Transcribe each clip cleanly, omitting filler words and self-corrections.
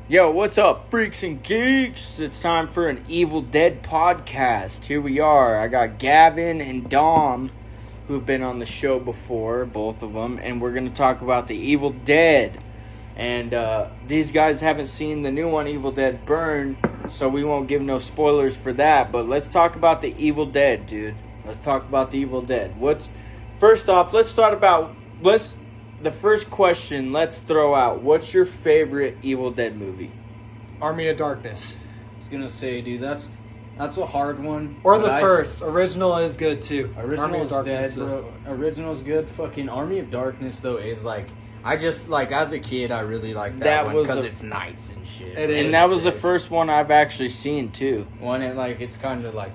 Yo, what's up, freaks and geeks? It's time for an Evil Dead podcast. Here we are. I got Gavin and Dom, who've been on the show before, both of them, and we're going to talk about the Evil Dead. And these guys haven't seen the new one, Evil Dead Burn, so we won't give no spoilers for that. But let's talk about the Evil Dead, dude. Let's talk about the Evil Dead. First off, the first question let's throw out. What's your favorite Evil Dead movie? Army of Darkness. I was gonna say, dude, that's a hard one. Or the first. Original is good too. Original's dead, bro. Original's good. Fucking Army of Darkness though is like, I just like as a kid I really liked that one because it's nights and shit. And that was the first one I've actually seen too. It's kind of like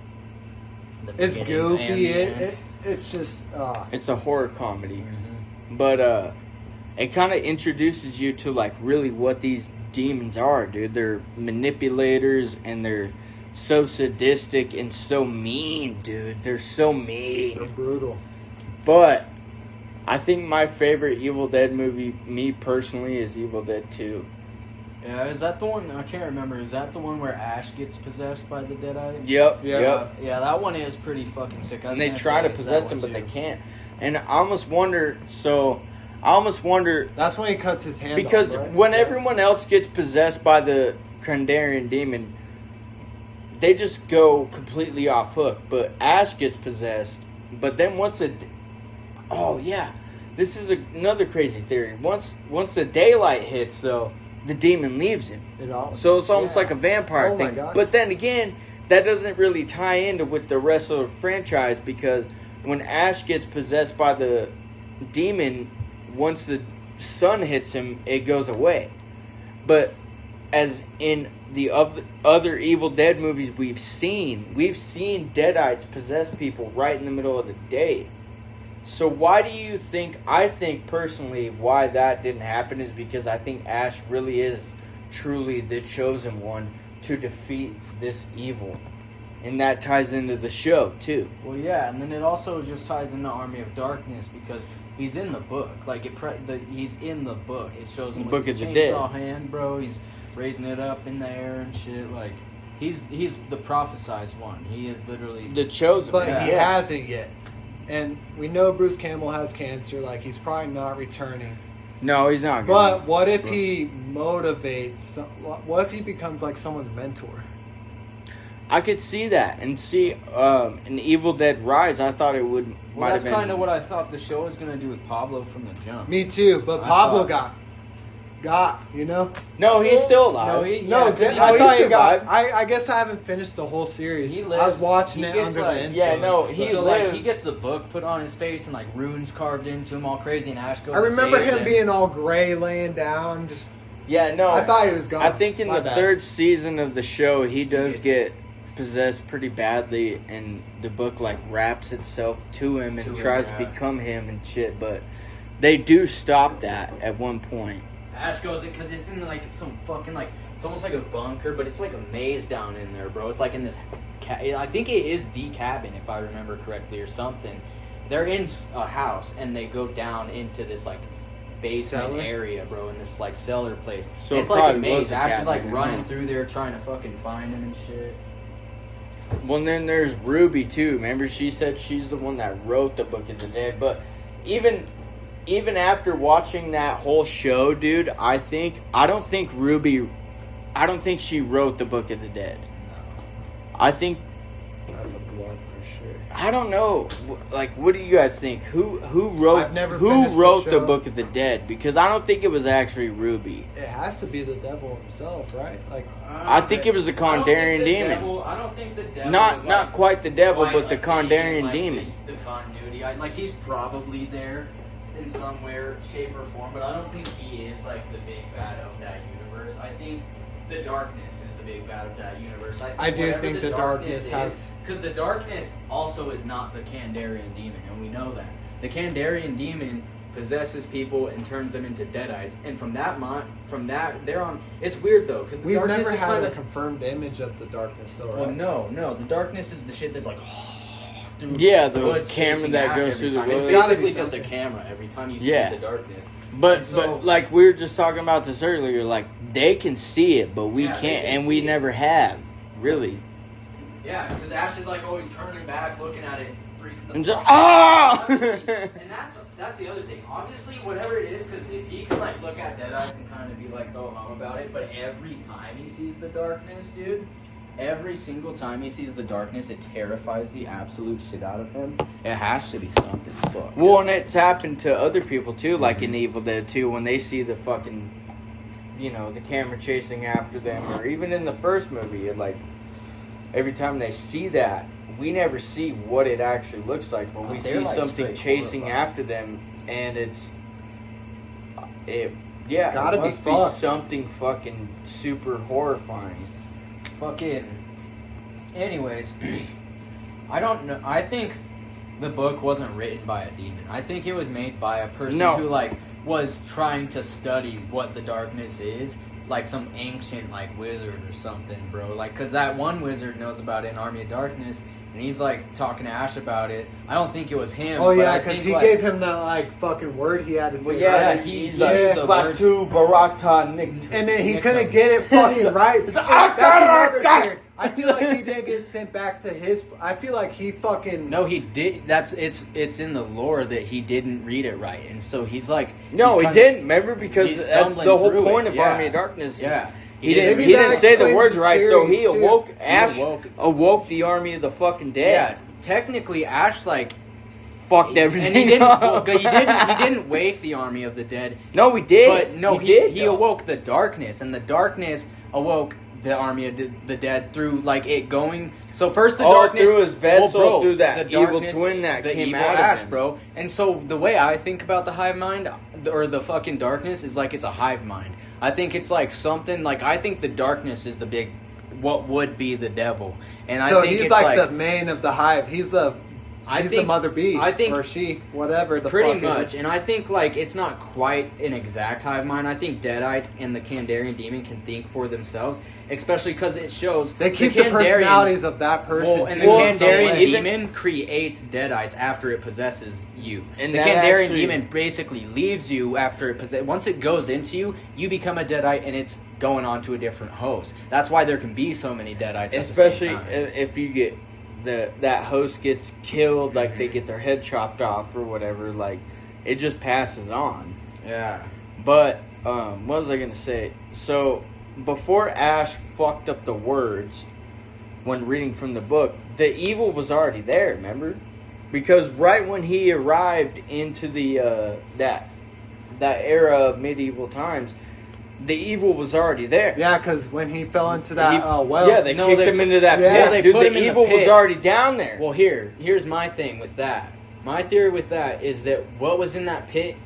it's goofy. It's just it's a horror comedy. Mm-hmm. But it kind of introduces you to like really what these demons are, dude. They're manipulators and they're so sadistic and so mean, dude. They're so mean. They're brutal. But I think my favorite Evil Dead movie, me personally, is Evil Dead 2. Yeah, is that the one? I can't remember. Is that the one where Ash gets possessed by the Deadite? Yep. Yeah, that one is pretty fucking sick. And they try to possess him, but they can't. And I almost wonder. That's when he cuts his hand because off, right? when everyone else gets possessed by the Kandarian demon, they just go completely off hook. But Ash gets possessed. But then this is another crazy theory. Once the daylight hits, though, the demon leaves him. So it's almost like a vampire thing. But then again, that doesn't really tie into with the rest of the franchise because when Ash gets possessed by the demon, once the sun hits him, it goes away. But as in the other Evil Dead movies we've seen Deadites possess people right in the middle of the day. So why do you think, I think personally why that didn't happen is because I think Ash really is truly the chosen one to defeat this evil. And that ties into the show too. Well, yeah, and then it also just ties into Army of Darkness because he's in the book. Like he's in the book. It shows him with his chainsaw hand, bro. He's raising it up in the air and shit. Like he's the prophesized one. He is literally the chosen. But he hasn't yet. And we know Bruce Campbell has cancer. Like he's probably not returning. No, he's not. But what if he motivates? What if he becomes like someone's mentor? I could see that and see an Evil Dead Rise. I thought it would. Well, that's kind of what I thought the show was gonna do with Pablo from the jump. Me too, but Pablo got, you know. No, he's still alive. I thought he got. I guess I haven't finished the whole series. He lives. I was watching it under the influence. Yeah, no, he gets the book put on his face and like runes carved into him, all crazy, and Ash goes. I remember him being all gray, laying down. Just. Yeah, no. I thought he was gone. I think in the third season of the show, he does get possessed pretty badly, and the book like wraps itself to him and tries to become him and shit. But they do stop that at one point. Ash goes it because it's in like some fucking like it's almost like a bunker, but it's like a maze down in there, bro. It's like in this. I think it is the cabin if I remember correctly or something. They're in a house and they go down into this like basement area, bro, in this like cellar place. So it's like a maze. Ash is like running through there trying to fucking find him and shit. Well, and then there's Ruby too. Remember, she said she's the one that wrote the Book of the Dead. But even after watching that whole show, dude, I don't think she wrote the Book of the Dead. No. I think that's a blood for sure. I don't know. Like, what do you guys think? Who wrote the Book of the Dead? Because I don't think it was actually Ruby. It has to be the devil himself, right? Like I think it was a Kandarian demon. I don't think the devil. Not quite the devil, but the Kandarian demon. The continuity, he's probably there in some way, shape, or form, but I don't think he is like the big bad of that universe. I think the darkness is the big bad of that universe. I do think the darkness has. Because the darkness also is not the Kandarian demon, and we know that. The Kandarian demon possesses people and turns them into Deadites, and from that there on, it's weird though, because we've never had a confirmed image of the darkness, though, right? Well, no, the darkness is the shit that's like, through the woods camera chasing that Ash goes every through the time. woods. It's basically just a camera every time you see the darkness. But like we were just talking about this earlier, like they can see it, but we can't, and we never have, really. Yeah, because Ash is like always turning back, looking at it, freaking And just And that's the other thing. Obviously, whatever it is, because if he can like look at Deadites and kind of be like ho hum about it, but every time he sees the darkness, dude, every single time he sees the darkness, it terrifies the absolute shit out of him. It has to be something fucked. Well, and it's happened to other people too, like in Evil Dead 2, when they see the fucking, the camera chasing after them, or even in the first movie, like every time they see that, we never see what it actually looks like, but we see something chasing after them, and it must be something fucking super horrifying. Anyways, I don't know. I think the book wasn't written by a demon. I think it was made by a person who was trying to study what the darkness is, like some ancient wizard or something, bro. Cause that one wizard knows about it in Army of Darkness, and he's talking to Ash about it. I don't think it was him. Oh yeah, because he gave him the fucking word he had to say. Well, he's the Klatu Varata Nick. And then he couldn't get it fucking right. I feel like he didn't get sent back to his. I feel like he fucking. No, he did. It's in the lore that he didn't read it right, and so he's like. No, he didn't. Remember, because that's the whole point of Army of Darkness. Yeah. He didn't say the words right, so he awoke. Ash awoke the army of the fucking dead. Yeah, technically, Ash fucked everything. And he didn't. up. He didn't wake the army of the dead. No, we did. But no, he awoke the darkness, and the darkness awoke the army of the dead through it going. So first the darkness through his vessel, through that evil twin that came out of Ash, him. bro. And so the way I think about the hive mind or the fucking darkness is it's a hive mind. I think it's something I think the darkness is the big, what would be the devil, and I think he's it's the main of the hive. He's the mother bee, or she, whatever the pretty fuck much. is. And I think it's not quite an exact hive mind. I think Deadites and the Kandarian demon can think for themselves, especially because it shows they keep the personalities of that person. Well, and the Kandarian demon creates Deadites after it possesses you. And the Kandarian demon basically leaves you after it possesses. Once it goes into you, you become a Deadite, and it's going on to a different host. That's why there can be so many Deadites. Especially at the same time. if you get. That host gets killed, they get their head chopped off or whatever, it just passes on. Yeah. But, what was I going to say? So, before Ash fucked up the words when reading from the book, the evil was already there, remember? Because right when he arrived into the, that era of medieval times, the evil was already there. Yeah, because when he fell into that well. Yeah, they kicked him into that pit. Dude, the evil was already down there. Well, here's my thing with that. My theory with that is that what was in that pit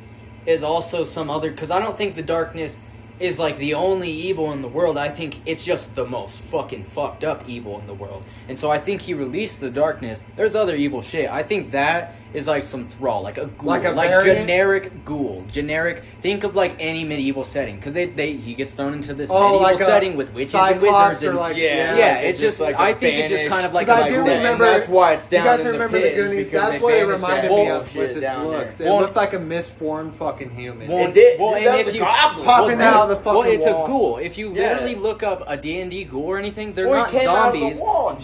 is also some other... Because I don't think the darkness is the only evil in the world. I think it's just the most fucking fucked up evil in the world. And so I think he released the darkness. There's other evil shit. I think that is some thrall, a ghoul, generic ghoul, generic. Think of any medieval setting, because he gets thrown into this medieval setting with witches and wizards, and it's just I think it's just kind of I do remember. That's why it's down in the pit. The Goonies, that's what it reminded me of with its looks. It looked like a misformed fucking human. It did. Well, and if you popping out of the fucking well, it's wall. a ghoul. If you literally look up a D&D ghoul or anything, they're not zombies.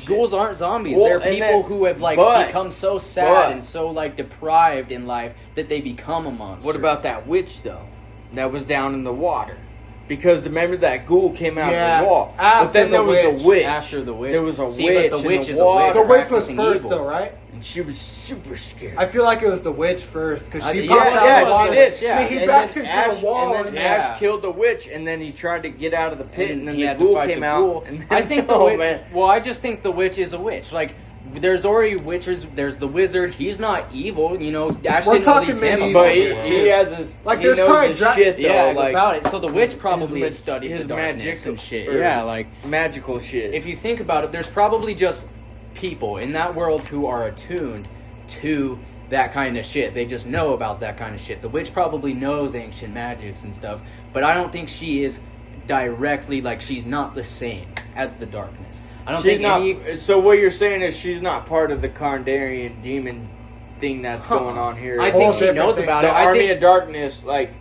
Ghouls aren't zombies. They're people who have become so sad and so deprived in life that they become a monster. What about that witch though? That was down in the water. Because remember that ghoul came out of the wall. But then there was a witch. After the witch. There was a witch. But the witch is a witch. The witch was first though, right? And she was super scared. I feel like it was the witch first, because she popped out the water. She did, yeah. I mean, he backed into the wall. And then Ash killed the witch, and then he tried to get out of the pit, and then the ghoul came out. And then, I think the witch... Well, I just think the witch is a witch. There's already witches. There's the wizard. He's not evil, Ash didn't release him, but he has his. He knows his shit though. Yeah, about it. So the witch probably has studied the darkness and shit. Yeah, magical shit. If you think about it, there's probably just people in that world who are attuned to that kind of shit. They just know about that kind of shit. The witch probably knows ancient magics and stuff, but I don't think she is directly she's not the same as the darkness. I don't think So what you're saying is she's not part of the Kandarian demon thing that's going on here. I think she knows about it. The Army of Darkness, like,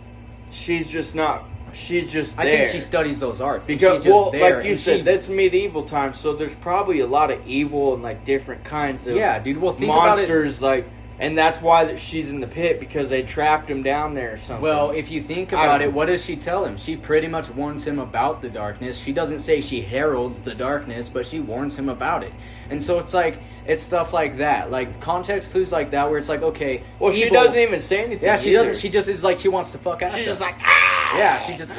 she's just not. She's just there. I think she studies those arts. Because, she's just there, like you said, that's medieval times, so there's probably a lot of evil and, like, different kinds of dude. Well, think monsters, about it. like, and that's why she's in the pit, because they trapped him down there or something. Well, if you think about it, what does she tell him? She pretty much warns him about the darkness. She doesn't say she heralds the darkness, but she warns him about it. And so it's like, it's stuff like that. Like, context clues like that where it's like, okay, well, evil, she doesn't even say anything. Yeah, she either. doesn't. She just is like, she wants to fuck Ash. She's just like, yeah, she just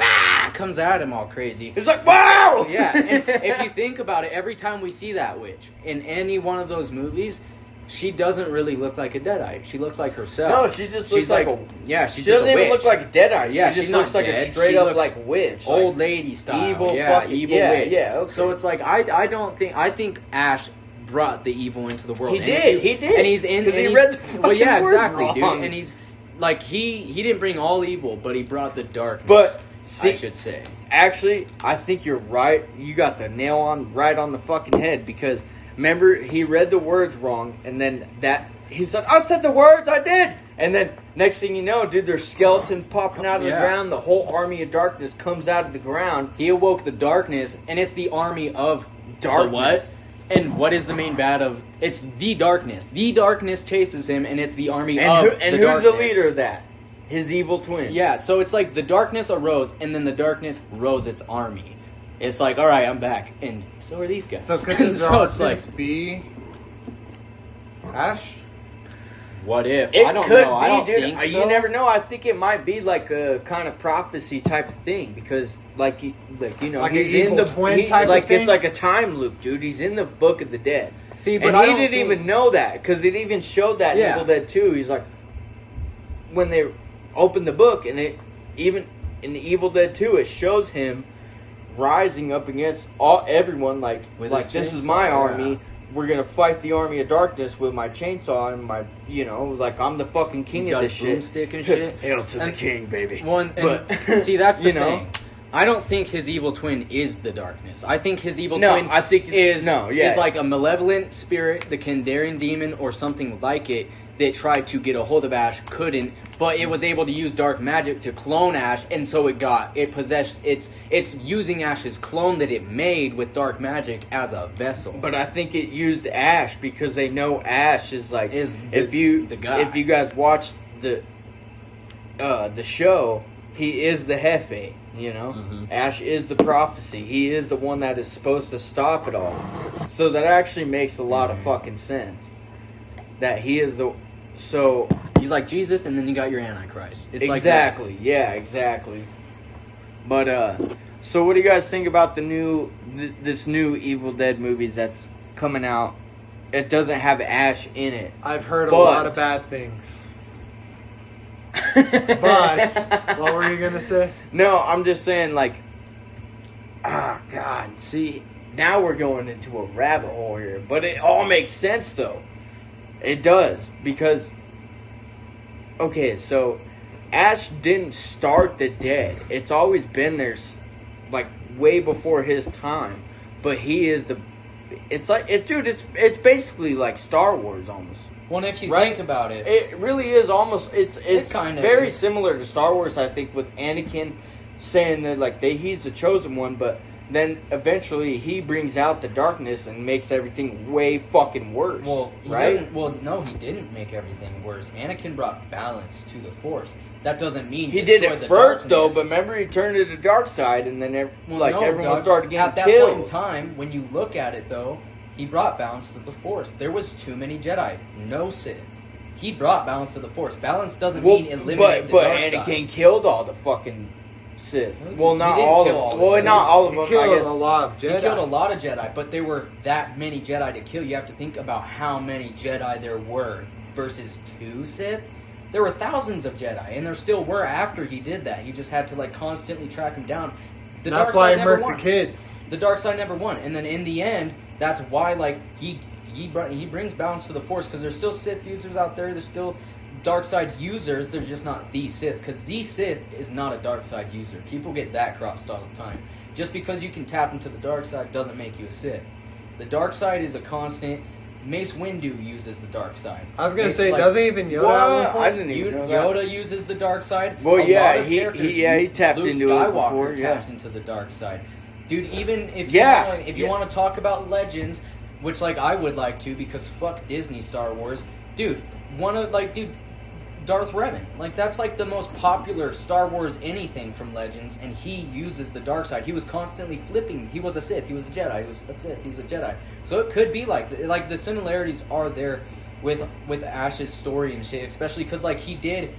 comes at him all crazy. It's like, wow! Yeah, and if you think about it, every time we see that witch in any one of those movies, she doesn't really look like a Deadite. She looks like herself. No, she just looks like a... Yeah, she's she just doesn't a witch. even look like a Deadite. Yeah, she just she's looks not like dead. a straight she up, like, witch. Old like, lady style. Evil, yeah, fucking, evil witch. Yeah, okay. So it's like, I don't think... I think Ash brought the evil into the world. He did. And he's in... Because he read the fucking Well, yeah, words exactly, wrong. dude. And he's... Like, he didn't bring all evil, but he brought the darkness, but, see, I should say. Actually, I think you're right. You got the nail on right on the fucking head, because remember, he read the words wrong, and then he said, I said the words, I did! And then, next thing you know, dude, there's skeletons popping out of the ground, the whole army of darkness comes out of the ground. He awoke the darkness, and it's the army of darkness. The what? And what is the main bad of... It's the darkness. The darkness chases him, and it's the army of the darkness. And who's the leader of that? His evil twin. Yeah, so it's like the darkness arose, and then the darkness rose its army. It's like, all right, I'm back, and so are these guys. So could the darkness be Ash? What if? It I don't could know. be, I don't dude. think so. You never know. I think it might be like a kind of prophecy type of thing, because, like you know, like he's an in the twin type like of thing? it's like a time loop, dude. He's in the Book of the Dead. See, but and he didn't even know that, because it even showed that in Evil Dead 2. He's like, when they opened the book, and it even in the Evil Dead 2, it shows him rising up against everyone, like this is my army. We're gonna fight the army of darkness with my chainsaw and my, you know, like I'm the fucking king He's of got this his shit. broomstick and shit. Hail to the king, baby. See, that's the you know, thing. I don't think his evil twin is the darkness. I think his evil No, twin I think is yeah. like a malevolent spirit, the Kandarian demon, or something like it, that tried to get a hold of Ash, couldn't, but it was able to use dark magic to clone Ash, and so it possessed, it's using Ash's clone that it made with dark magic as a vessel. But I think it used Ash because they know Ash is like, the guy. If you guys watch the show, he is the Jefe, you know? Mm-hmm. Ash is the prophecy. He is the one that is supposed to stop it all. So that actually makes a lot of fucking sense. That he is the... So... He's like Jesus, and then you got your Antichrist. It's exactly. Like that. Yeah, exactly. But, so what do you guys think about this new Evil Dead movies that's coming out? It doesn't have Ash in it. I've heard a lot of bad things. But what were you gonna say? No, I'm just saying, like, God, see, now we're going into a rabbit hole here, but it all makes sense though. It does, because okay, so Ash didn't start the dead. It's always been there, like way before his time. But he is the. It's like dude. It's basically like Star Wars almost. Well, if you right? think about it, it really is almost. It's kind of very similar to Star Wars, I think, with Anakin saying that like he's the chosen one, but then eventually he brings out the darkness and makes everything way fucking worse. Well, right? No, he didn't make everything worse. Anakin brought balance to the Force. That doesn't mean he did it first, darkness. though. But remember, he turned to the dark side, and then everyone started getting at that killed. point in time, when you look at it, though, he brought balance to the Force. There was too many Jedi, no Sith. He brought balance to the Force. Balance doesn't mean eliminate the dark side. But Anakin killed all the fucking Sith. Well, not didn't all kill of all them. of Well, them. not all of them. He killed I guess. a lot of Jedi. He killed a lot of Jedi, but there were that many Jedi to kill. You have to think about how many Jedi there were versus 2 Sith. There were thousands of Jedi, and there still were after he did that. He just had to like constantly track them down. That's why he murked the kids. The dark side never won, and then in the end, that's why like he brings balance to the Force, because there's still Sith users out there. There's still dark side users. They're just not the Sith, because the Sith is not a dark side user. People get that crossed all the time. Just because you can tap into the dark side doesn't make you a Sith. The dark side is a constant. Mace Windu uses the dark side. I was gonna say, doesn't even Yoda at one point? I didn't even know that. Yoda uses the dark side. Well, he tapped Luke into Skywalker it before. taps into the dark side. Dude, even if you want to talk about Legends, which like I would like to, because fuck Disney Star Wars, dude, Darth Revan, like that's like the most popular Star Wars anything from Legends, and he uses the dark side. He was constantly flipping. He was a Sith, he was a Jedi, he was a Sith, he was a Jedi. So it could be like the similarities are there with Ash's story and shit, especially because like he did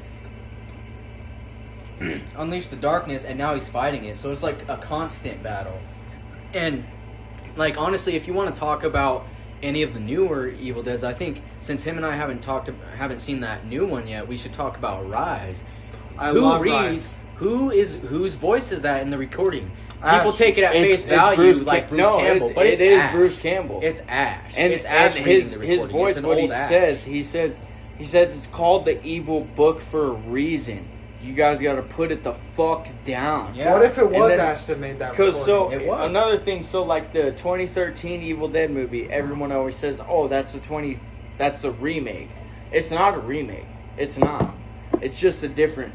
unleash the darkness, and now he's fighting it. So it's like a constant battle. And like honestly, if you want to talk about any of the newer Evil Deads, I think since him and I haven't seen that new one yet, we should talk about Rise. I love Rise. Whose voice is that in the recording? Ash. People take it at face value Bruce Campbell, but it is Bruce Campbell. It's Ash. And it's Ash reading the recording. His voice, what he says it's called the Evil Book for a reason. You guys got to put it the fuck down. Yeah. What if it was Ash that made that recording? Because so it was. Another thing, so like the 2013 Evil Dead movie, everyone always says, "Oh, that's a remake." It's not a remake. It's not. It's just a different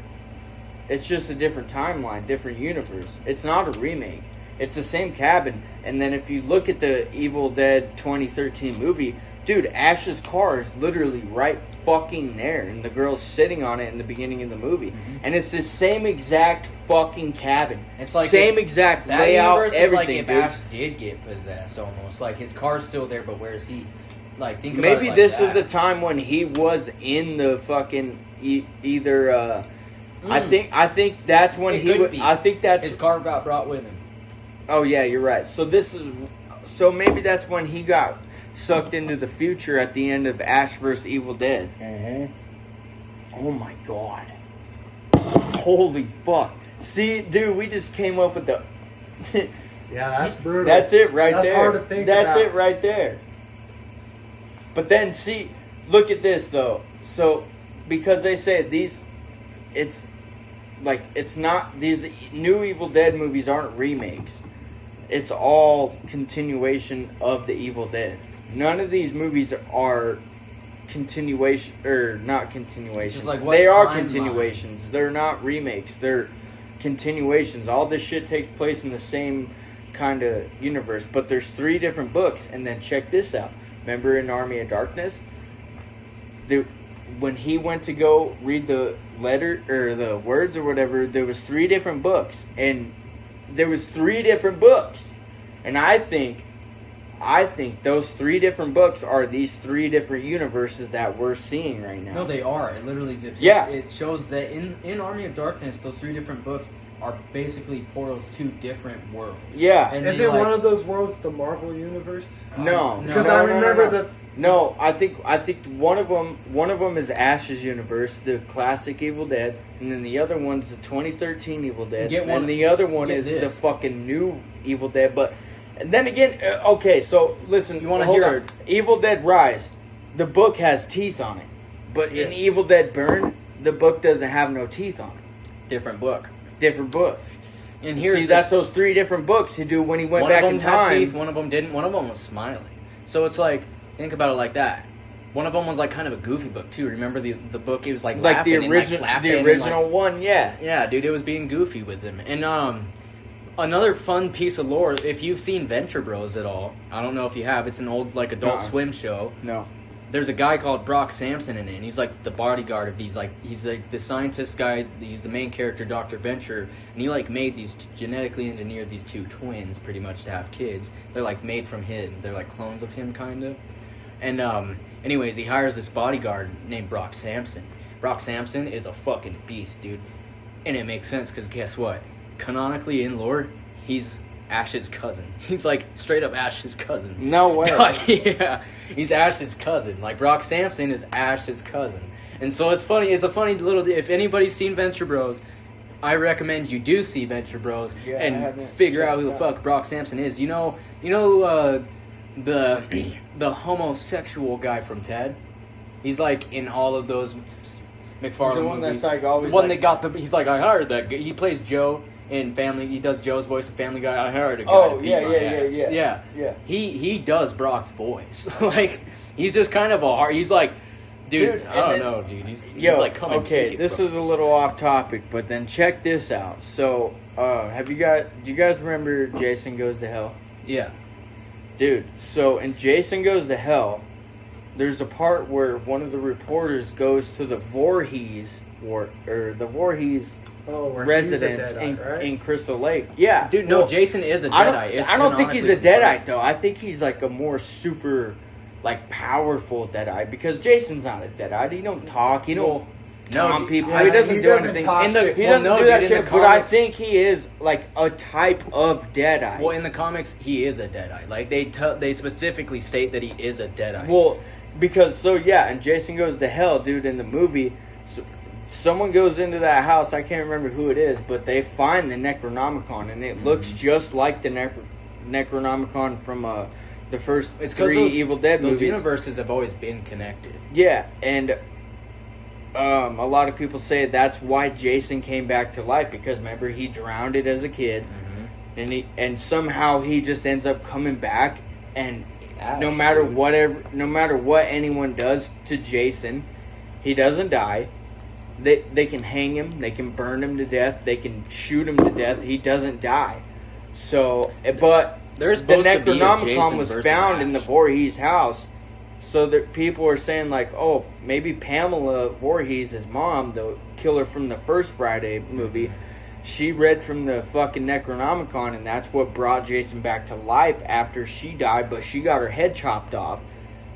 timeline, different universe. It's not a remake. It's the same cabin. And then if you look at the Evil Dead 2013 movie, dude, Ash's car is literally right fucking there, and the girl's sitting on it in the beginning of the movie, and it's the same exact fucking cabin. It's like same exact that layout, universe everything. Is like if Ash did get possessed, almost like his car's still there, but where's he? Like think about maybe it like this that. is the time when he was in the fucking either. I think that's when I think that's his car got brought with him. Oh yeah, you're right. So maybe that's when he got sucked into the future at the end of Ash vs. Evil Dead. Mm-hmm. Oh my god. Holy fuck. See, dude, we just came up with the... Yeah, that's brutal. That's it right there. That's hard to think about. That's it right there. But then, see, look at this, though. So, because they say these new Evil Dead movies aren't remakes. It's all continuation of the Evil Dead. None of these movies are continuation, or not continuations. Like they are continuations. They're not remakes. They're continuations. All this shit takes place in the same kind of universe. But there's 3 different books. And then check this out. Remember in Army of Darkness? When he went to go read the letter, or the words or whatever, there was 3 different books. And there was 3 different books. And I think those 3 different books are these 3 different universes that we're seeing right now. No, they are. It literally it shows that in Army of Darkness, those 3 different books are basically portals to different worlds. Yeah. And is it one of those worlds the Marvel universe? No. Because I remember that. No, I think one of them is Ash's universe, the classic Evil Dead, and then the other one's the 2013 Evil Dead, and the other one is the fucking new Evil Dead. But and then again, okay, so listen, you want to hear Evil Dead Rise? The book has teeth on it, but in Evil Dead Burn, the book doesn't have no teeth on it. Different book. And that's those 3 different books he do when he went back in time. One of them had teeth, one of them didn't. One of them was smiling. So it's like, think about it like that. One of them was like kind of a goofy book too. Remember the book? He was like laughing the original one. Yeah, dude, it was being goofy with him. And another fun piece of lore. If you've seen Venture Bros at all, I don't know if you have. It's an old like Adult Swim show. No. There's a guy called Brock Sampson in it, and he's like the bodyguard of these, like, he's like the scientist guy, he's the main character, Dr. Venture, and he like made these, genetically engineered these 2 twins, pretty much, to have kids. They're like made from him, they're like clones of him, kind of. And anyways, he hires this bodyguard named Brock Sampson. Brock Sampson is a fucking beast, dude. And it makes sense, because guess what? Canonically, in lore, he's Ash's cousin. He's like straight up Ash's cousin. No way. Yeah, he's Ash's cousin. Like Brock Sampson is Ash's cousin. And so it's funny. It's a funny little. If anybody's seen Venture Bros, I recommend you do see Venture Bros and figure out who the fuck Brock Sampson is. You know the homosexual guy from Ted. He's like in all of those McFarlane movies. That's like always the one that got the. He's like, I hired that guy. He plays Joe. in Family. He does Joe's voice in Family Guy. I heard a guy. Oh, to beat my ass. yeah. He does Brock's voice. Like, he's just kind of a hard. He's like, dude I don't know, dude. He's like, come and okay, take it, this bro. is a little off topic, but then check this out. So, do you guys remember Jason Goes to Hell? Yeah. Dude, so in Jason Goes to Hell, there's a part where one of the reporters goes to the Voorhees residence in Crystal Lake. Yeah. Dude, no, Jason is a Deadite. I don't think he's a Deadite, though. I think he's like a more super, like, powerful Deadite, because Jason's not a Deadite. He don't talk. He don't calm people. Yeah, he doesn't do anything. He doesn't do that shit, but I think he is, like, a type of Deadite. Well, in the comics, he is a Deadite. Like, they specifically state that he is a Deadite. Well, because, and Jason Goes to Hell, dude, in the movie, someone goes into that house, I can't remember who it is, but they find the Necronomicon, and it looks just like the Necronomicon from the first three Evil Dead movies. Those universes have always been connected. Yeah, and a lot of people say that's why Jason came back to life, because remember, he drowned it as a kid, and somehow he just ends up coming back, and no matter what anyone does to Jason, he doesn't die. They can hang him, they can burn him to death, they can shoot him to death. He doesn't die. So, but the Necronomicon was found in the Voorhees house. So that people are saying, like, oh, maybe Pamela Voorhees, his mom, the killer from the first Friday movie, she read from the fucking Necronomicon, and that's what brought Jason back to life after she died, but she got her head chopped off.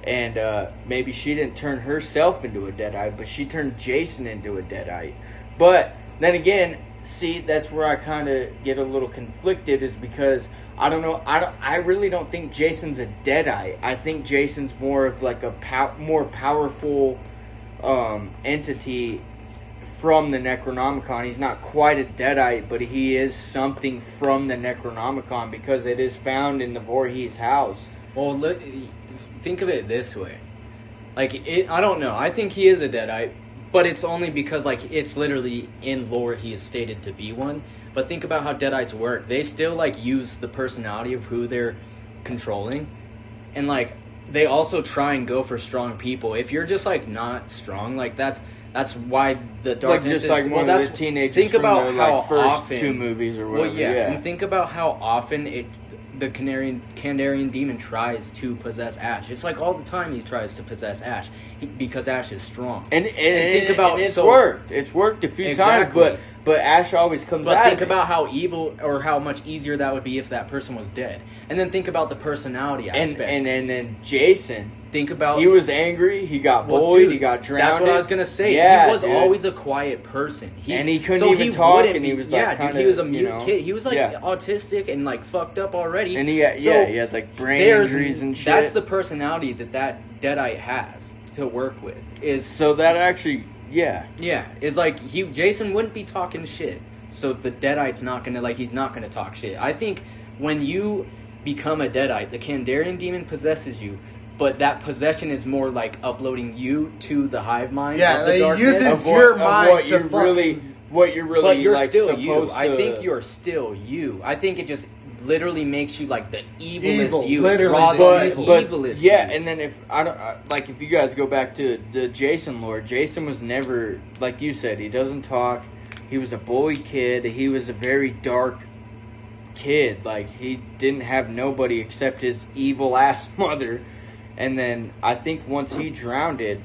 And maybe she didn't turn herself into a Deadite, but she turned Jason into a Deadite. But then again, see, that's where I kind of get a little conflicted, is because I don't know. I really don't think Jason's a Deadite. I think Jason's more of like a more powerful entity from the Necronomicon. He's not quite a Deadite, but he is something from the Necronomicon, because it is found in the Voorhees house. Well, look, think of it this way. Like, I don't know. I think he is a Deadite, but it's only because, like, it's literally in lore he is stated to be one. But think about how Deadites work. They still, like, use the personality of who they're controlling. And, like, they also try and go for strong people. If you're just, like, not strong, like, that's why the darkness is... Like, one of the teenagers think about from the, how like, first often, 2 movies or whatever. Well, yeah, and think about how often the Kandarian demon tries to possess Ash. It's like all the time he tries to possess Ash, because Ash is strong. And think about it's worked. It's worked a few times, but Ash always comes out. But think about how evil, or how much easier that would be if that person was dead. And then think about the personality aspect. And then Jason. Think about... He was angry, he got bullied, he got drowned. That's what I was going to say. Yeah, he was always a quiet person. And he couldn't even talk, and he was like... Yeah, dude, he was a mute kid. He was like autistic and like fucked up already. And he had like brain injuries and shit. That's the personality that Deadite has to work with. So that actually... Yeah. Yeah, is like, Jason wouldn't be talking shit. So the Deadite's not going to, like, he's not going to talk shit. I think when you become a Deadite, the Kandarian demon possesses you, but that possession is more like uploading you to the hive mind of the darkness. Uses your mind what you're really but you're like, still you. to... I think you're still you. I think it just literally makes you like the evilest you. Literally, it draws on the evilest you. And then if if you guys go back to the Jason lore, Jason was never, like you said, he doesn't talk. He was a bullied kid. He was a very dark kid. Like, he didn't have nobody except his evil ass mother. And then I think once he drowned it,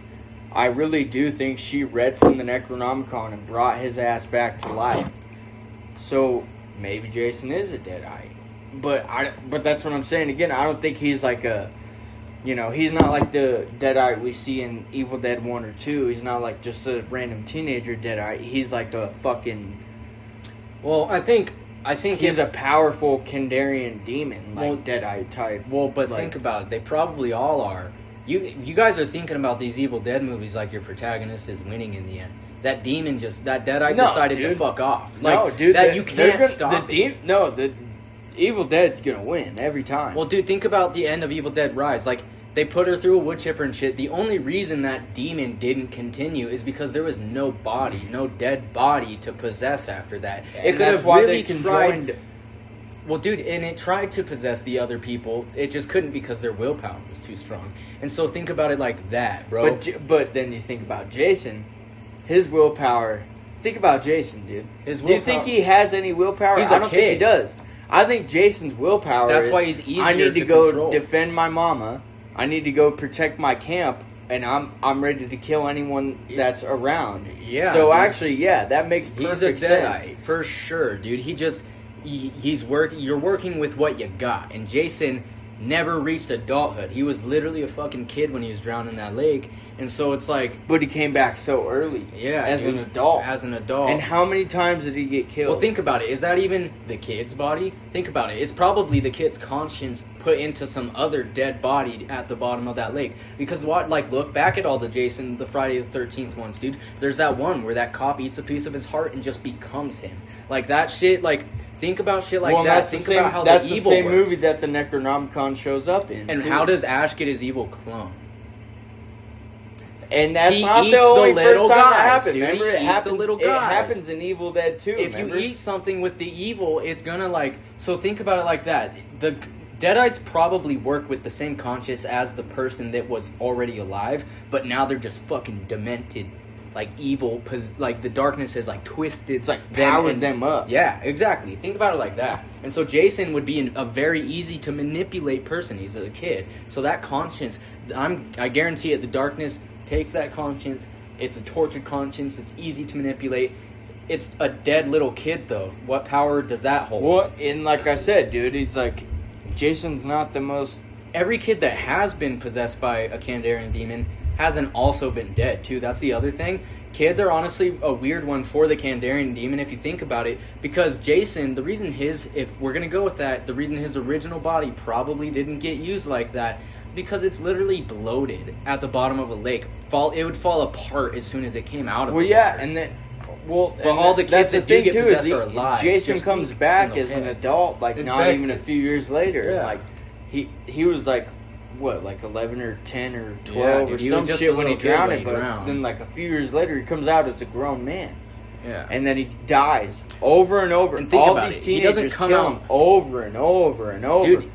I really do think she read from the Necronomicon and brought his ass back to life. So maybe Jason is a Deadite. But that's what I'm saying. Again, I don't think he's like a... he's not like the Deadite we see in Evil Dead 1 or 2. He's not like just a random teenager Deadite. He's like a fucking... Well, I think he's a powerful Kandarian demon, Deadite type. Well, but think about it. They probably all are. You guys are thinking about these Evil Dead movies like your protagonist is winning in the end. That demon that Deadite decided to fuck off. You can't stop it. The Evil Dead's gonna win every time. Well, dude, think about the end of Evil Dead Rise. Like, They put her through a wood chipper and shit. The only reason that demon didn't continue is because there was no body, no dead body to possess after that. And it could have really tried. Well, dude, and it tried to possess the other people. It just couldn't because their willpower was too strong. And so think about it like that, bro. But then you think about Jason, his willpower. Think about Jason, dude. Do you think he has any willpower? I don't think he does. I think Jason's willpower. That's why he's easier. I need to go control. Defend my mama. I need to go protect my camp, and I'm ready to kill anyone that's around. Yeah. So actually, that makes perfect sense. He's a Deadite for sure, dude. You're working with what you got, and Jason never reached adulthood. He was literally a fucking kid when he was drowned in that lake, and so it's like. But he came back so early. Yeah, as an adult. And how many times did he get killed? Well, think about it. Is that even the kid's body? Think about it. It's probably the kid's conscience put into some other dead body at the bottom of that lake. Because look back at all the Friday the 13th ones, dude. There's that one where that cop eats a piece of his heart and just becomes him. Like that shit. Like think about shit like that. Think about how the evil works. That's the same movie that the Necronomicon shows up in. And how does Ash get his evil clone? And that's not the only first time that happened. Remember, it happens in Evil Dead 2. If you eat something with the evil, it's gonna so think about it like that. The Deadites probably work with the same conscience as the person that was already alive, but now they're just fucking demented, like evil, like the darkness has twisted. It's powered them up. Yeah, exactly. Think about it like that. And so Jason would be a very easy to manipulate person. He's a kid, so that conscience, I guarantee it. The darkness takes that conscience. It's a tortured conscience. It's easy to manipulate. It's a dead little kid, though. What power does that hold? Well, and like I said, dude, he's Jason's not the most. Every kid that has been possessed by a Kandarian demon hasn't also been dead, too. That's the other thing. Kids are honestly a weird one for the Kandarian demon, if you think about it, because Jason, the reason if we're going to go with that, the reason his original body probably didn't get used like that, because it's literally bloated at the bottom of a lake. It would fall apart as soon as it came out of the water. And then... Well, but all the kids that do get possessed are alive. Jason comes back as an adult, not even a few years later. Yeah. He was 11 or 10 or 12 or some shit when he drowned. But then a few years later, he comes out as a grown man. Yeah. And then he dies over and over. And think all about these it. teenagers He doesn't come kill out him over and over and over. Dude,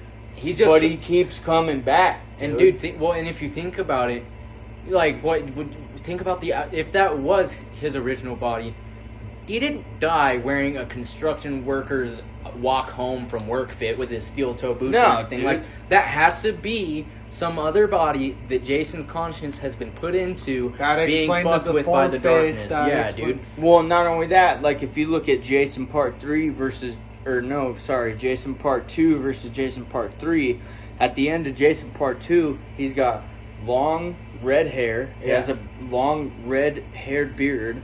but he keeps coming back. Dude. And and if you think about it, think about if that was his original body, he didn't die wearing a construction worker's walk home from work fit with his steel toe boots or anything. Dude. That has to be some other body that Jason's conscience has been put into, being fucked with by the darkness. Yeah, dude. Well, not only that, if you look at Jason Part 3 Jason Part 2 versus Jason Part 3, at the end of Jason Part 2, he's got long red hair. He has a long red-haired beard.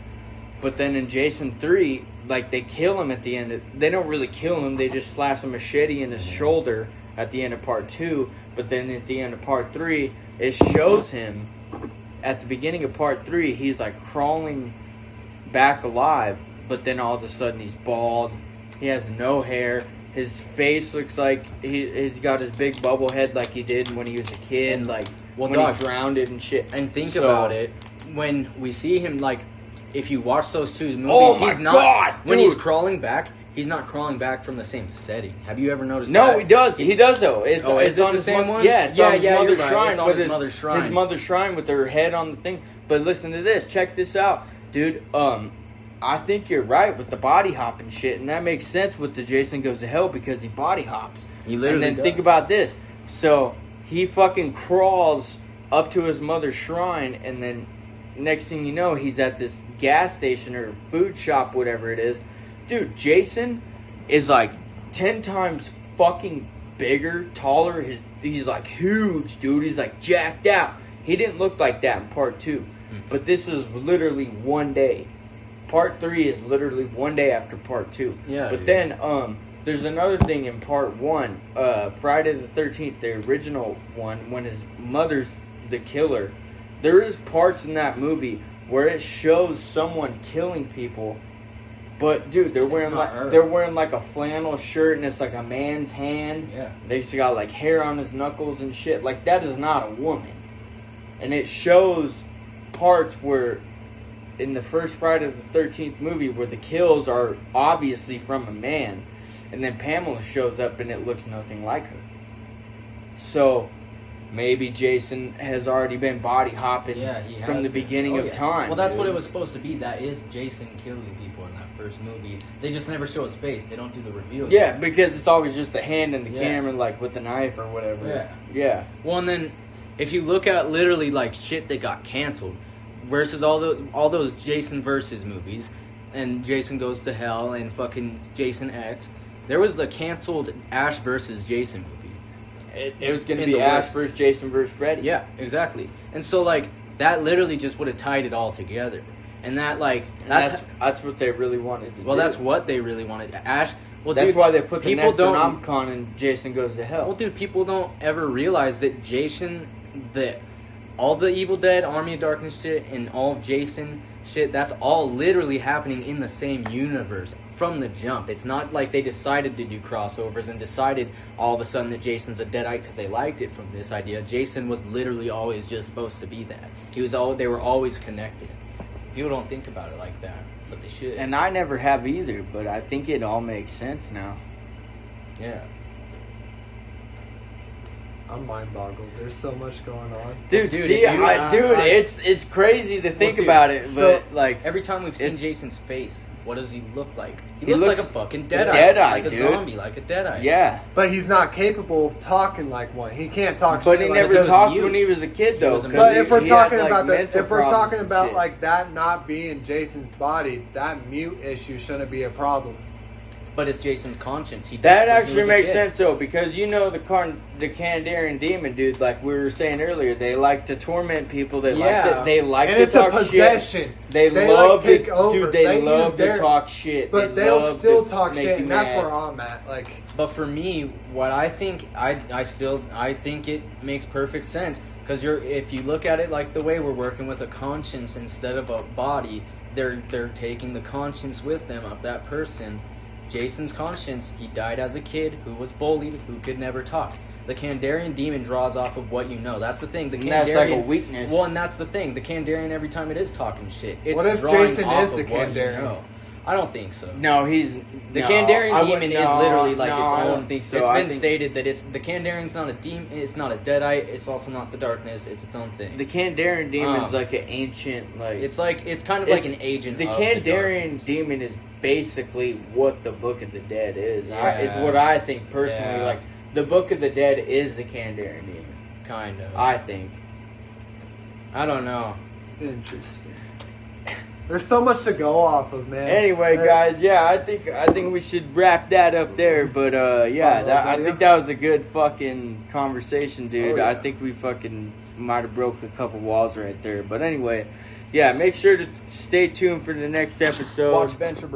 But then in Jason 3, they kill him at the end. They don't really kill him. They just slash a machete in his shoulder at the end of Part 2. But then at the end of Part 3, it shows him at the beginning of Part 3, he's crawling back alive. But then all of a sudden he's bald. He has no hair. His face looks like he's got his big bubble head like he did when he was a kid. And, when he drowned and shit. And think about it. When we see him, if you watch those two movies, when he's crawling back, he's not crawling back from the same setting. Have you ever noticed that? No, he does. He does, though. It's on the same one? Yeah, it's on his mother's shrine. It's on his mother's shrine. His mother's shrine with her head on the thing. But listen to this. Check this out. Dude, I think you're right with the body hopping shit. And that makes sense with the Jason Goes to Hell because he body hops. He literally And then think about this. So, he fucking crawls up to his mother's shrine. And then next thing you know, he's at this gas station or food shop, whatever it is. Dude, Jason is 10 times fucking bigger, taller. He's huge, dude. He's jacked out. He didn't look like that in Part 2. But this is literally one day. Part 3 is literally one day after Part 2. Yeah. But then, there's another thing in Part 1. Friday the 13th, the original one, when his mother's the killer. There is parts in that movie where it shows someone killing people But dude, they're wearing like a flannel shirt and it's like a man's hand. Yeah. They just got like hair on his knuckles and shit. Like that is not a woman. And it shows parts where in the first Friday the 13th movie where the kills are obviously from a man, and then Pamela shows up and it looks nothing like her. So maybe Jason has already been body hopping from the beginning of time. Well, that's what it was supposed to be. That is Jason killing people in that first movie. They just never show his face. They don't do the reveal. Yeah, because it's always just the hand and the camera, like with the knife or whatever. Yeah. Well, and then if you look at literally like shit that got canceled versus all those Jason versus movies, and Jason Goes to Hell and fucking Jason X, there was the canceled Ash versus Jason movie. It was going to be Ash versus Jason versus Freddy. Yeah, exactly. And so, like, that literally just would have tied it all together. And that, like... That's what they really wanted to do. Well, that's what they really wanted. Ash... Well, that's why they put the don't. Necronomicon in Jason Goes to Hell. Well, dude, people don't ever realize that all the Evil Dead, Army of Darkness shit, and all of Jason shit, that's all literally happening in the same universe from the jump. It's not like they decided to do crossovers and decided all of a sudden that Jason's a Deadite because they liked it from this idea. Jason was literally always just supposed to be that. They were always connected. People don't think about it like that, but they should. And I never have either, but I think it all makes sense now. Yeah. I'm mind boggled. There's so much going on. Dude, it's crazy to think about it, but like every time we've seen Jason's face, what does he look like? He looks like a fucking Deadite. Like a zombie, like a Deadite. Yeah. But he's not capable of talking like one. He can't talk but shit he never talked when he was a kid, though. But if we're talking about like that not being Jason's body, that mute issue shouldn't be a problem. But it's Jason's conscience. That actually makes sense, though, because the Kandarian demon, dude, like we were saying earlier, they like to torment people. They like to talk shit. They love to take over. Dude, they love to talk shit. But they'll still talk shit, and that's where I'm at. Like, but for me, what I think, I think it makes perfect sense because if you look at it like the way we're working with a conscience instead of a body, they're taking the conscience with them of that person. Jason's conscience, he died as a kid who was bullied, who could never talk. The Kandarian demon draws off of what you know. That's the thing. That's like a weakness. Well, and that's the thing. The Kandarian, every time it is talking shit, it's what if drawing Jason off is the of what Kandarian? you know. I don't think so. No, the Kandarian demon is literally like its own. I don't think so. It's been stated that the Kandarian's not a demon. It's not a Deadite. It's also not the darkness. It's its own thing. The Kandarian demon's like an ancient It's kind of like an agent. The Kandarian demon is basically what the Book of the Dead is. Yeah. It's what I think personally. Yeah. Like the Book of the Dead is the Kandarian demon. Kind of. I think. I don't know. Interesting. There's so much to go off of, man. Anyway, guys, I think we should wrap that up there. But I think that was a good fucking conversation, dude. Oh, yeah. I think we fucking might have broke a couple walls right there. But anyway, make sure to stay tuned for the next episode. Watch Venture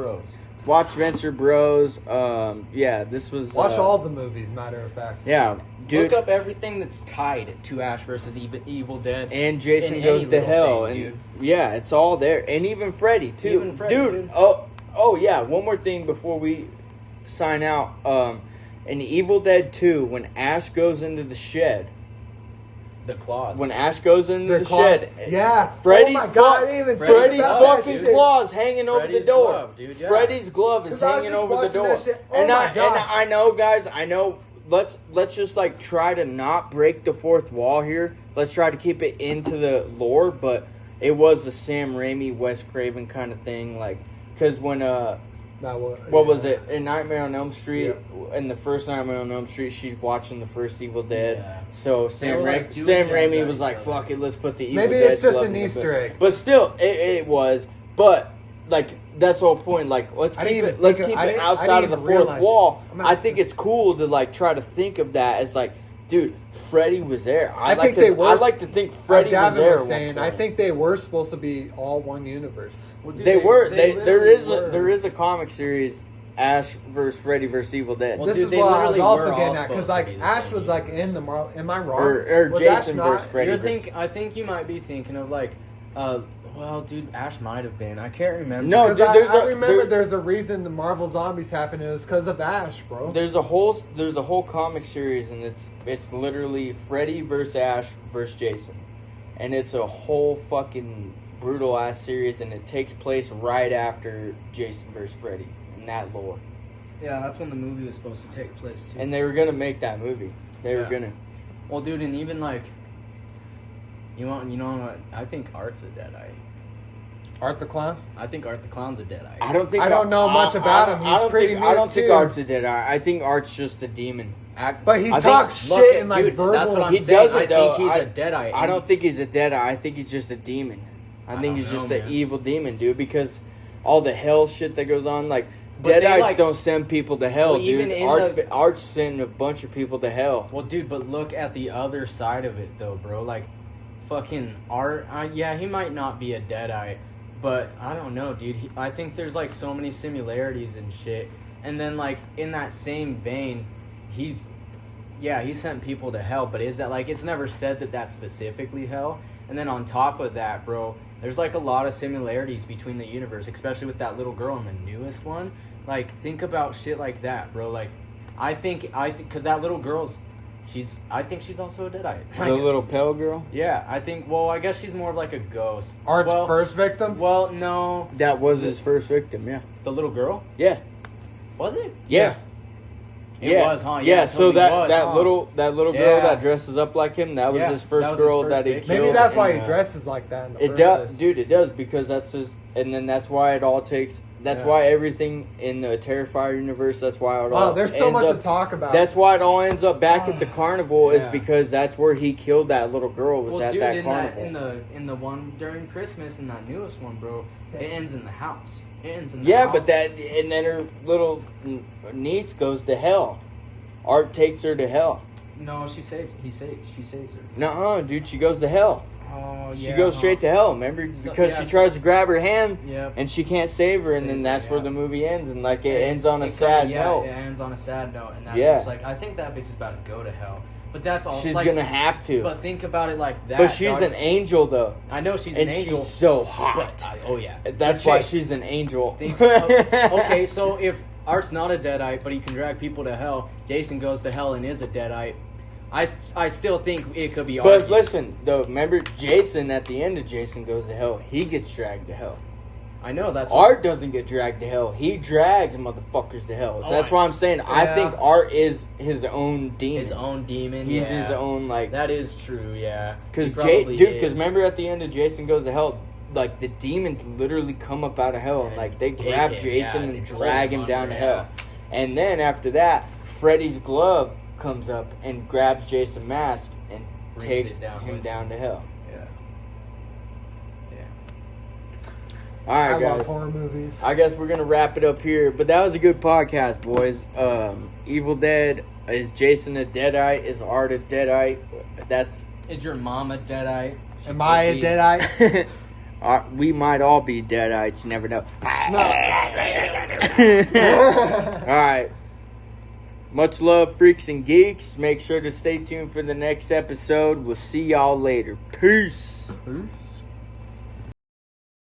Bros. This was watch all the movies. Matter of fact. Yeah. Dude, look up everything that's tied to Ash versus Evil Dead. And Jason Goes to Hell. It's all there. And even Freddy, too. Dude. Oh, yeah. One more thing before we sign out. In Evil Dead 2, when Ash goes into the shed. The claws. When Ash goes into the shed. Yeah. Freddy's Freddy's fucking claws hanging over the door. Glove, dude, yeah. Freddy's glove is hanging over the door. And I know, guys, let's just like try to not break the fourth wall here. Let's try to keep it into the lore, but it was a Sam Raimi, Wes Craven kind of thing, like because when what was it in Nightmare on Elm Street? Yeah. In the first Nightmare on Elm Street, she's watching the first Evil Dead. Yeah. So Sam Raimi was like, "Fuck it, let's put the Evil Dead." Maybe it's just an Easter egg, but still, it was. But like that's the whole point. Like let's keep it outside of the fourth wall. I think it's cool to like try to think of that as like, dude, Freddy was there. I like to think Freddy was there. I think they were supposed to be all one universe. Well, there is a comic series, Ash versus Freddy versus Evil Dead. Well, this is what I was also getting at because like Ash was like in the am I wrong? Or Jason versus Freddy. I think you might be thinking of like Well, dude, Ash might have been. I can't remember. No, dude, I remember there's a reason the Marvel Zombies happened. It was because of Ash, bro. There's a whole comic series, and it's literally Freddy versus Ash versus Jason, and it's a whole fucking brutal ass series, and it takes place right after Jason versus Freddy in that lore. Yeah, that's when the movie was supposed to take place too. And they were gonna make that movie. They were gonna. Well, dude, and even like, you know what? I think Art's a Deadite. Art the Clown? I think Art the Clown's a Deadite. I don't know much about him. He's pretty I don't think Art's a Deadite. I think Art's just a demon. But he talks shit in like verbal. That's what I'm saying. Does it, though. I think he's a Deadite. I don't think he's a Deadite. I think he's just a demon. I think he's just an evil demon, dude. Because all the hell shit that goes on, like Deadites don't send people to hell, dude. Art's sending a bunch of people to hell. Well, dude, but look at the other side of it, though, bro. Like, fucking Art. Yeah, he might not be a Deadite. But I don't know, dude. I think there's like so many similarities and shit. And then like in that same vein, he sent people to hell. But is that like, it's never said that that's specifically hell. And then on top of that, bro, there's like a lot of similarities between the universe, especially with that little girl in the newest one. Like, think about shit like that, bro. Like, I think because that little girl's, I think she's also a Deadite. Like, the little pale girl? Yeah, I think, well, I guess she's more of like a ghost. Art's first victim? Well, no. That was his first victim, yeah. The little girl? Yeah. Was it? Yeah. It was, huh? Yeah, so that little girl that dresses up like him, that was his first girl that he killed. Maybe that's why he dresses like that in the first place. Dude, it does, because that's his, and then that's why it all takes... That's why everything in the Terrifier universe, that's why it all there's so much to talk about. That's why it all ends up back at the carnival, is because that's where he killed that little girl, was at that carnival. In the one during Christmas, in that newest one, bro, it ends in the house. It ends in the house. But and then her little niece goes to hell. Art takes her to hell. No, she saves her. Nuh-uh, dude, she goes to hell. Oh, she goes straight to hell, remember? Because she tries to grab her hand, and she can't save her, and then that's where the movie ends, and like it ends on a sad note. Yeah, it ends on a sad note, and that bitch, like, I think that bitch is about to go to hell. But that's all. She's gonna have to. But think about it like that. But she's an angel, though. I know she's an angel. And she's so hot. But, that's why she's an angel. Okay, so if Art's not a Deadite, but he can drag people to hell, Jason goes to hell and is a Deadite, I still think it could be argued. But listen, though, remember Jason, at the end of Jason Goes to Hell, he gets dragged to hell. I know, that's Art doesn't get dragged to hell. He drags motherfuckers to hell. That's why I'm saying I think Art is his own demon. His own demon. He's his own, like... That is true, yeah. Because remember at the end of Jason Goes to Hell, like the demons literally come up out of hell and like they grab Jason and drag him down to hell. And then after that, Freddy's glove comes up and grabs Jason's mask and takes him down to hell. Alright, guys. I love horror movies. I guess we're gonna wrap it up here. But that was a good podcast, boys. Evil Dead. Is Jason a Deadite? Is Art a Deadite? Is your mom a Deadite? Am I a Deadite? We might all be Deadites. You never know. Alright. Much love, freaks and geeks. Make sure to stay tuned for the next episode. We'll see y'all later. Peace.